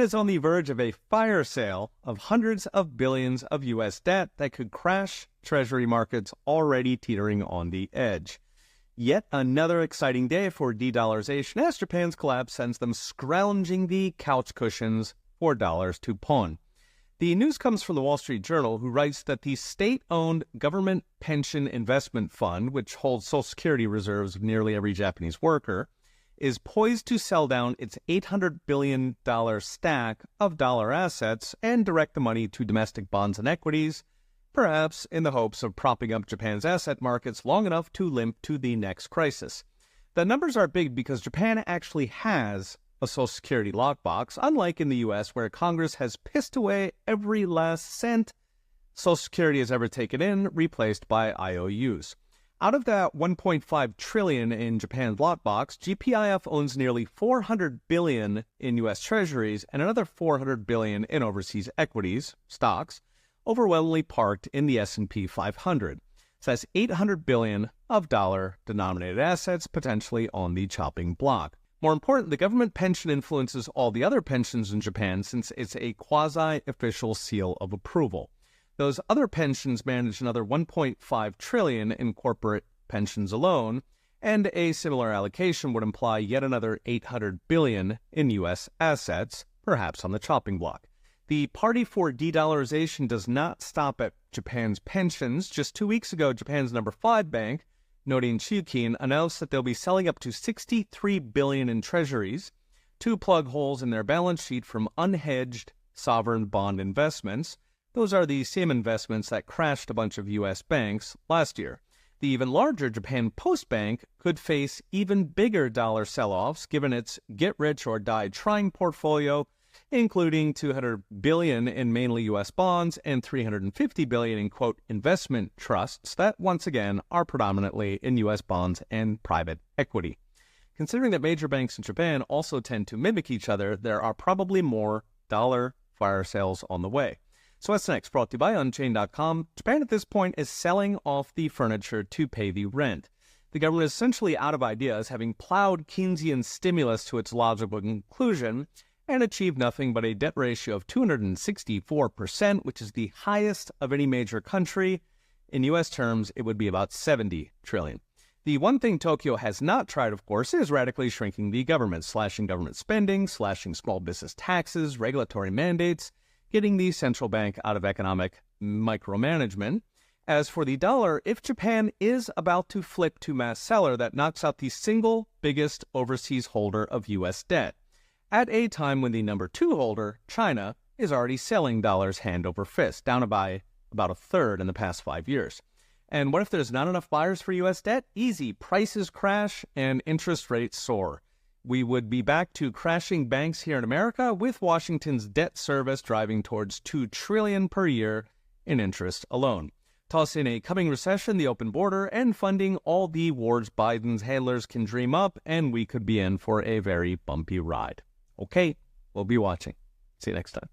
is on the verge of a fire sale of hundreds of billions of U.S. debt that could crash Treasury markets already teetering on the edge. Yet another exciting day for de-dollarization as Japan's collapse sends them scrounging the couch cushions for dollars to pawn. The news comes from the Wall Street Journal, who writes that the state-owned government pension investment fund, which holds Social Security reserves of nearly every Japanese worker, is poised to sell down its $800 billion stack of dollar assets and direct the money to domestic bonds and equities, perhaps in the hopes of propping up Japan's asset markets long enough to limp to the next crisis. The numbers are big because Japan actually has a Social Security lockbox, unlike in the U.S., where Congress has pissed away every last cent Social Security has ever taken in, replaced by IOUs. Out of that $1.5 trillion in Japan's lockbox, GPIF owns nearly $400 billion in U.S. Treasuries and another $400 billion in overseas equities, stocks, overwhelmingly parked in the S&P 500. So that's $800 billion of dollar-denominated assets potentially on the chopping block. More important, the government pension influences all the other pensions in Japan since it's a quasi-official seal of approval. Those other pensions manage another $1.5 trillion in corporate pensions alone, and a similar allocation would imply yet another $800 billion in U.S. assets, perhaps on the chopping block. The party for de-dollarization does not stop at Japan's pensions. Just 2 weeks ago, Japan's number 5 bank, Norin Chiukin, announced that they'll be selling up to $63 billion in treasuries to plug holes in their balance sheet from unhedged sovereign bond investments. Those are the same investments that crashed a bunch of U.S. banks last year. The even larger Japan Post Bank could face even bigger dollar sell-offs given its get-rich-or-die-trying portfolio, including $200 billion in mainly U.S. bonds and $350 billion in, quote, investment trusts that, once again, are predominantly in U.S. bonds and private equity. Considering that major banks in Japan also tend to mimic each other, there are probably more dollar fire sales on the way. So what's next? Brought to you by Unchained.com. Japan at this point is selling off the furniture to pay the rent. The government is essentially out of ideas, having plowed Keynesian stimulus to its logical conclusion and achieved nothing but a debt ratio of 264%, which is the highest of any major country. In U.S. terms, it would be about $70 trillion. The one thing Tokyo has not tried, of course, is radically shrinking the government, slashing government spending, slashing small business taxes, regulatory mandates, getting the central bank out of economic micromanagement. As for the dollar, if Japan is about to flip to mass seller, that knocks out the single biggest overseas holder of U.S. debt, at a time when the number 2 holder, China, is already selling dollars hand over fist, down by about a third in the past 5 years. And what if there's not enough buyers for U.S. debt? Easy. Prices crash and interest rates soar. We would be back to crashing banks here in America, with Washington's debt service driving towards $2 trillion per year in interest alone. Toss in a coming recession, the open border, and funding all the wars Biden's handlers can dream up, and we could be in for a very bumpy ride. Okay, we'll be watching. See you next time.